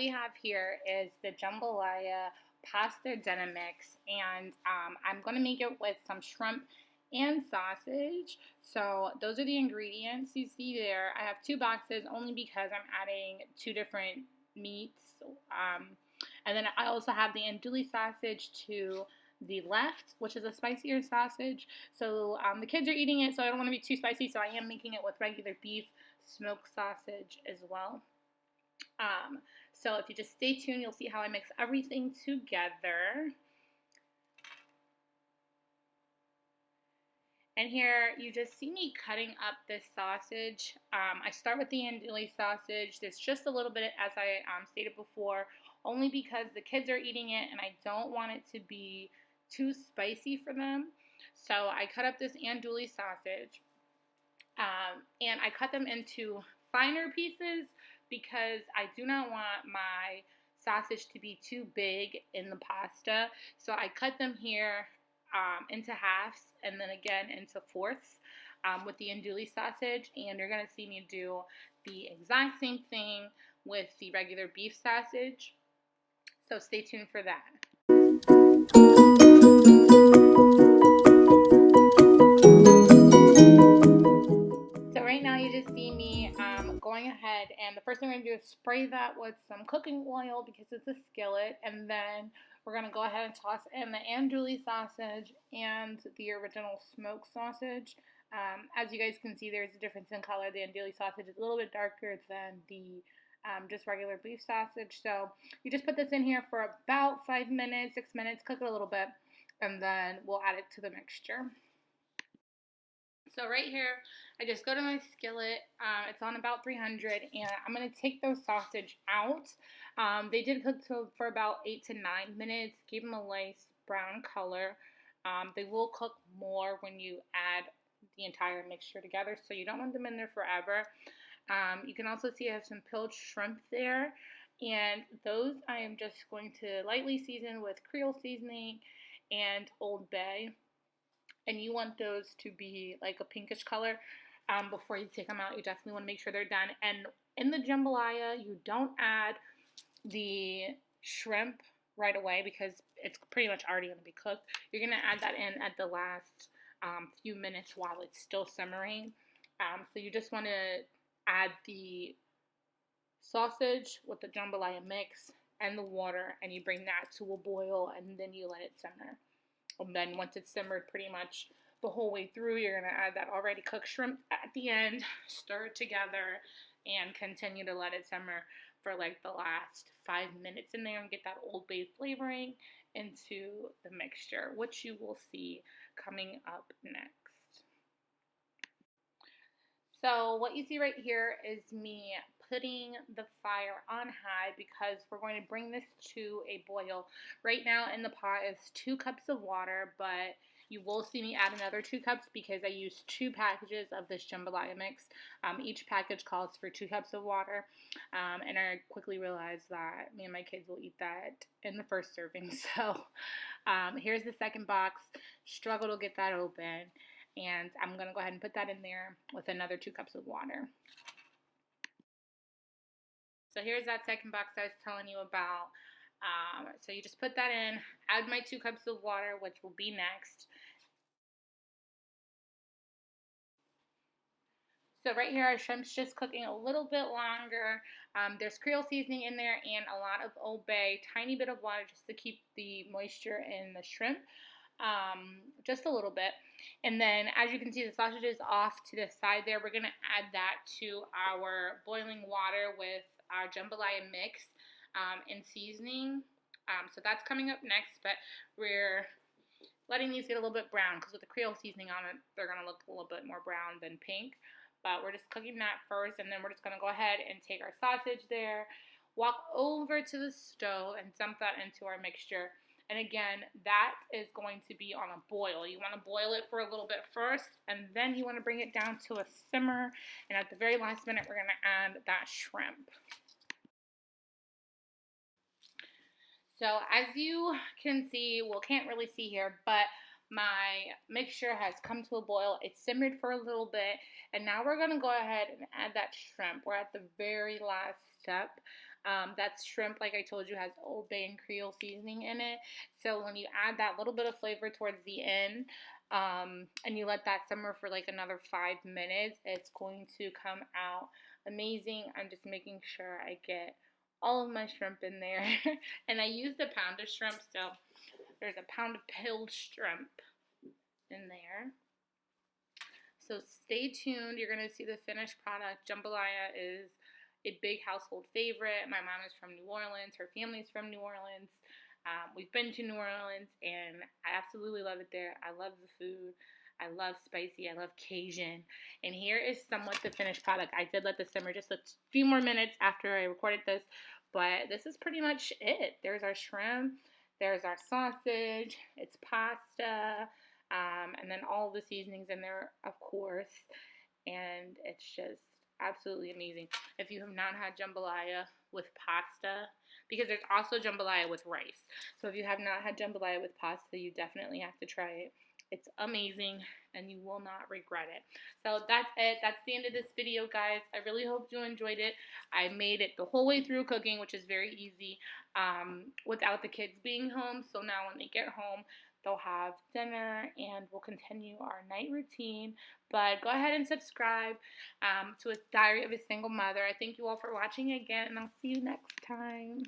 we have here is the Jambalaya pasta dinner mix, and I'm going to make it with some shrimp and sausage. So those are the ingredients you see there. I have 2 boxes only because I'm adding 2 different meats. And then I also have the andouille sausage to the left, which is a spicier sausage. So the kids are eating it, so I don't want to be too spicy, so I am making it with regular beef smoked sausage as well. So if you just stay tuned, you'll see how I mix everything together. And here you just see me cutting up this sausage. I start with the andouille sausage. There's just a little bit, as I stated before, only because the kids are eating it and I don't want it to be too spicy for them. So I cut up this andouille sausage, and I cut them into finer pieces because I do not want my sausage to be too big in the pasta. So I cut them here into halves and then again into fourths with the andouille sausage. And you're going to see me do the exact same thing with the regular beef sausage. So stay tuned for that. So right now you just see me going ahead, and the first thing I'm going to do is spray that with some cooking oil because it's a skillet, and then we're going to go ahead and toss in the andouille sausage and the original smoked sausage. As you guys can see, there's a difference in color. The andouille sausage is a little bit darker than the just regular beef sausage. So you just put this in here for about 5 minutes, 6 minutes, cook it a little bit, and then we'll add it to the mixture. So right here, I just go to my skillet. It's on about 300, and I'm going to take those sausage out. They did cook for about 8 to 9 minutes. Give them a nice brown color. They will cook more when you add the entire mixture together, so you don't want them in there forever. You can also see I have some peeled shrimp there, and those I am just going to lightly season with Creole seasoning and Old Bay. And you want those to be like a pinkish color before you take them out. You definitely want to make sure they're done. And in the jambalaya, you don't add the shrimp right away because it's pretty much already going to be cooked. You're going to add that in at the last few minutes while it's still simmering. So you just want to add the sausage with the jambalaya mix and the water, and you bring that to a boil, and then you let it simmer. And then once it's simmered pretty much the whole way through, you're going to add that already cooked shrimp at the end, stir it together, and continue to let it simmer for like the last 5 minutes in there and get that Old Bay flavoring into the mixture, which you will see coming up next. So what you see right here is me putting the fire on high because we're going to bring this to a boil. Right now in the pot is 2 cups of water, but you will see me add another 2 cups because I used 2 packages of this jambalaya mix. Each package calls for 2 cups of water, and I quickly realized that me and my kids will eat that in the first serving. So here's the second box. Struggle to get that open. And I'm going to go ahead and put that in there with another 2 cups of water. So here's that second box I was telling you about. So you just put that in, add my 2 cups of water, which will be next. So right here, our shrimp's just cooking a little bit longer. There's Creole seasoning in there and a lot of Old Bay, tiny bit of water just to keep the moisture in the shrimp. Just a little bit. And then as you can see, the sausage is off to the side there. We're going to add that to our boiling water with our jambalaya mix and seasoning. So that's coming up next, but we're letting these get a little bit brown because with the Creole seasoning on it, they're going to look a little bit more brown than pink. But we're just cooking that first, and then we're just going to go ahead and take our sausage there, walk over to the stove and dump that into our mixture. And again, that is going to be on a boil. You want to boil it for a little bit first, and then you want to bring it down to a simmer. And at the very last minute, we're going to add that shrimp. So as you can see, well, can't really see here, but my mixture has come to a boil. It simmered for a little bit, and now we're going to go ahead and add that shrimp. We're at the very last step. That shrimp, like I told you, has Old Bay and Creole seasoning in it. So when you add that little bit of flavor towards the end, and you let that simmer for like another 5 minutes, it's going to come out amazing. I'm just making sure I get all of my shrimp in there. And I used a pound of shrimp, so there's a pound of peeled shrimp in there. So stay tuned. You're going to see the finished product. Jambalaya is a big household favorite. My mom is from New Orleans. Her family's from New Orleans. We've been to New Orleans, and I absolutely love it there. I love the food. I love spicy. I love Cajun. And here is somewhat the finished product. I did let this simmer just a few more minutes after I recorded this, but this is pretty much it. There's our shrimp. There's our sausage. It's pasta. And then all the seasonings in there, of course. And it's just absolutely amazing. If you have not had jambalaya with pasta, because there's also jambalaya with rice. So if you have not had jambalaya with pasta, you definitely have to try it. It's amazing, and you will not regret it. So that's it. That's the end of this video, guys. I really hope you enjoyed it. I made it the whole way through cooking, which is very easy, without the kids being home. So now when they get home, they'll have dinner, and we'll continue our night routine. But go ahead and subscribe to a Diary of a Single Mother. I thank you all for watching again, and I'll see you next time.